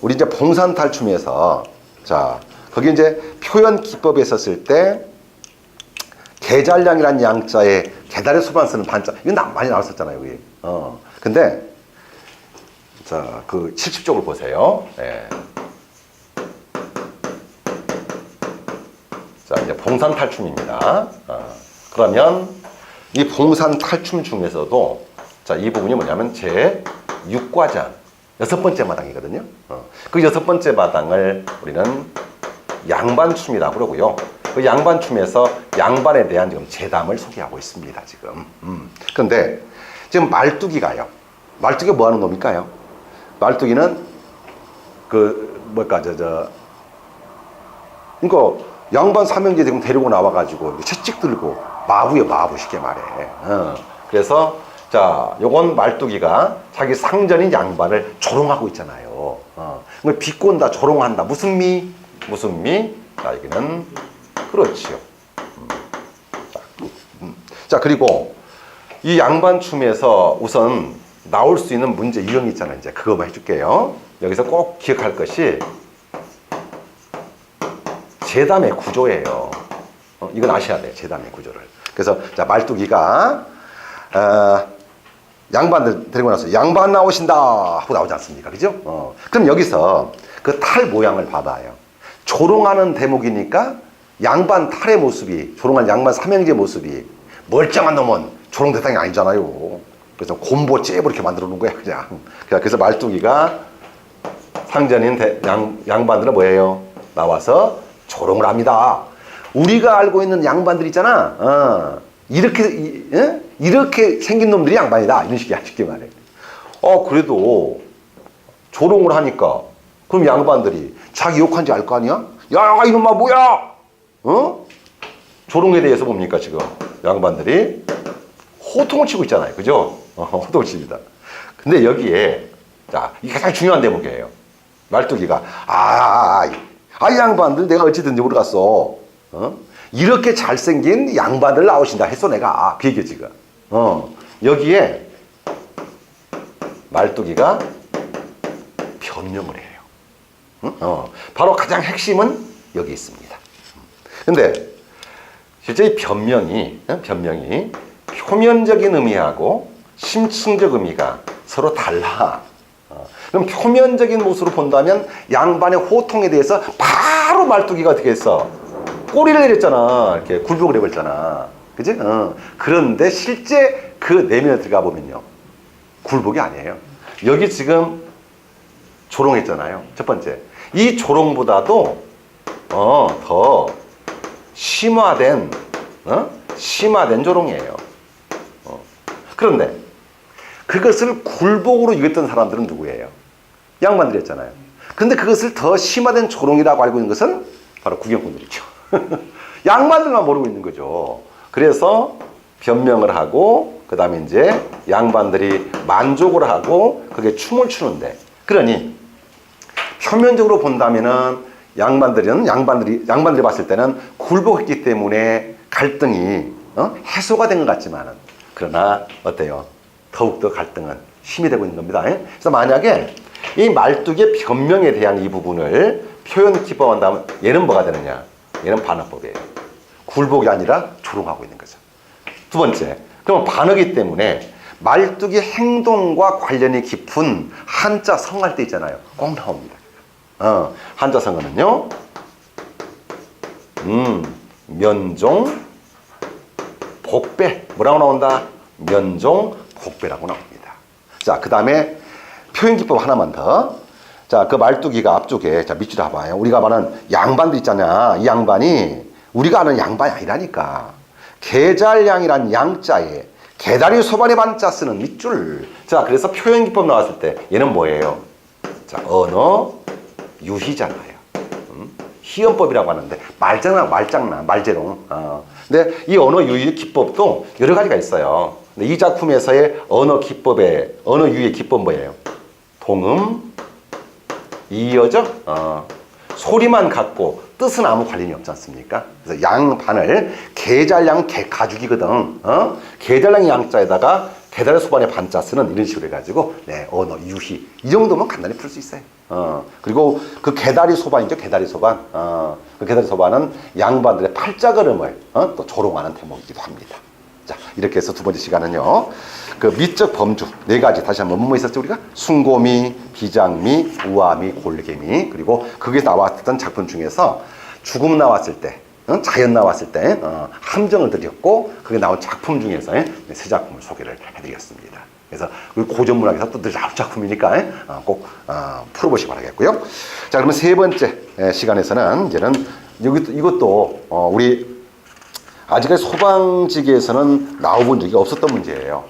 우리 이제 봉산탈춤에서, 자, 거기 이제 표현 기법에 썼을 때, 계잘량이라는 양자에 계달의 수만 쓰는 반자, 이건 많이 나왔었잖아요, 여기. 근데, 자, 그 70쪽을 보세요. 네. 자, 이제 봉산탈춤입니다. 그러면, 이 봉산탈춤 중에서도, 자, 이 부분이 뭐냐면, 제 6과장, 6번째 마당이거든요. 그 6번째 마당을 우리는 양반춤이라고 그러고요. 그 양반춤에서 양반에 대한 지금 제담을 소개하고 있습니다, 지금. 그런데 지금 말뚝이가요. 말뚝이 뭐 하는 놈일까요? 말뚝이는 그러니까 양반 삼형제 지금 데리고 나와가지고 채찍 들고 마부요, 마부 쉽게 말해. 그래서 자, 요건 말뚝이가 자기 상전인 양반을 조롱하고 있잖아요. 비꼰다, 조롱한다. 무슨 미? 무슨 미? 자, 여기는 그렇지요. 자, 그리고 이 양반춤에서 우선 나올 수 있는 문제 유형이 있잖아요. 이제 그거만 해줄게요. 여기서 꼭 기억할 것이 제담의 구조예요. 이건 아셔야 돼요. 제담의 구조를. 그래서 자, 말뚝이가 양반들 데리고 나서 양반 나오신다 하고 나오지 않습니까? 그죠? 그럼 여기서 그 탈 모양을 봐봐요. 조롱하는 대목이니까 양반 탈의 모습이, 조롱한 양반 삼형제 모습이 멀쩡한 놈은 조롱 대상이 아니잖아요. 그래서 곰보 째고 이렇게 만들어 놓은 거야, 그냥. 그래서 말뚝이가 상전인 양반들은 뭐예요? 나와서 조롱을 합니다. 우리가 알고 있는 양반들 있잖아. 이렇게 생긴 놈들이 양반이다. 이런 식이 쉽게 말해. 그래도 조롱을 하니까 그럼 양반들이 자기 욕한지 알 거 아니야? 야, 이놈아 뭐야? 조롱에 대해서 뭡니까 지금? 양반들이 호통을 치고 있잖아요. 그죠? 호통을 칩니다. 근데 여기에 자, 이게 가장 중요한 대목이에요. 말뚝이가 이 양반들 내가 어찌든지 모르겠어. 이렇게 잘생긴 양반들 나오신다 했어 내가. 그 얘기야 지금. 여기에 말뚝이가 변명을 해요. 바로 가장 핵심은 여기 있습니다. 근데 실제 이 변명이 표면적인 의미하고 심층적 의미가 서로 달라. 그럼 표면적인 모습으로 본다면 양반의 호통에 대해서 바로 말뚝이가 어떻게 했어? 꼬리를 내렸잖아. 이렇게 굴복을 해버렸잖아. 그지? 그런데 실제 그 내면에 들어가 보면요. 굴복이 아니에요. 여기 지금 조롱했잖아요. 첫 번째. 이 조롱보다도 더 심화된 조롱이에요. 그런데 그것을 굴복으로 이겼던 사람들은 누구예요? 양반들이었잖아요. 근데 그것을 더 심화된 조롱이라고 알고 있는 것은 바로 구경꾼들이죠. 양반들만 모르고 있는 거죠. 그래서 변명을 하고 그 다음에 이제 양반들이 만족을 하고 그게 춤을 추는데, 그러니 표면적으로 본다면은 양반들이 봤을 때는 굴복했기 때문에 갈등이 해소가 된 것 같지만은, 그러나 어때요? 더욱더 갈등은 심이 되고 있는 겁니다. 그래서 만약에 이 말뚝의 변명에 대한 이 부분을 표현 기법한다면 얘는 뭐가 되느냐? 얘는 반어법이에요. 굴복이 아니라 조롱하고 있는 거죠. 두 번째, 그러면 반어기 때문에 말뚝의 행동과 관련이 깊은 한자 성할 때 있잖아요. 꼭 나옵니다. 한자 성어는요, 면종, 복배. 뭐라고 나온다? 면종, 복배라고 나옵니다. 자, 그 다음에 표현기법 하나만 더. 자, 그 말뚝이가 앞쪽에, 자, 밑줄에 봐봐요. 우리가 말하는 양반도 있잖아. 이 양반이 우리가 아는 양반이 아니라니까. 계잘양이란 양자에 개다리 소반에 반자 쓰는 밑줄. 자, 그래서 표현기법 나왔을 때 얘는 뭐예요? 자, 언어 유희잖아요. 희연법이라고 하는데 말장난, 말재롱. 근데 이 언어 유희 기법도 여러 가지가 있어요. 근데 이 작품에서의 언어 유희의 기법 뭐예요? 동음, 이어죠? 소리만 갖고 뜻은 아무 관련이 없지 않습니까? 그래서 양반을 계잘양 가죽이거든. 계잘양 양자에다가 개다리 소반에 반자 쓰는 이런 식으로 해가지고 언어 유희 이 정도면 간단히 풀 수 있어요. 그리고 그 개다리 소반이죠. 개다리 소반. 그 개다리 소반은 양반들의 팔자걸음을 또 조롱하는 대목이기도 합니다. 자, 이렇게 해서 두 번째 시간은요, 그 미적 범주 네 가지, 다시 한번 뭐뭐 있었죠? 우리가 숭고미, 비장미, 우아미, 골개미, 그리고 거기서 나왔던 작품 중에서 죽음 나왔을 때, 자연 나왔을 때 함정을 드렸고, 그게 나온 작품 중에서 세 작품을 소개를 해드렸습니다. 그래서 고전문학에서 또 늘 나온 작품이니까 꼭 풀어보시기 바라겠고요. 자, 그러면 세 번째 시간에서는 이제는 이것도 우리 아직까지 소방지기에서는 나와본 적이 없었던 문제예요.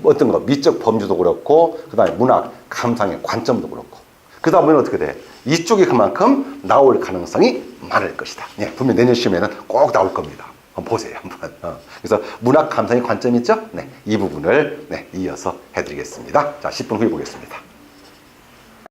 어떤 거, 미적 범주도 그렇고, 그 다음에 문학, 감상의 관점도 그렇고. 그 다음에는 어떻게 돼? 이쪽이 그만큼 나올 가능성이 많을 것이다. 분명 내년 시험에는 꼭 나올 겁니다. 한번 보세요, 한번. 그래서 문학, 감상의 관점 있죠? 이 부분을 이어서 해드리겠습니다. 자, 10분 후에 보겠습니다.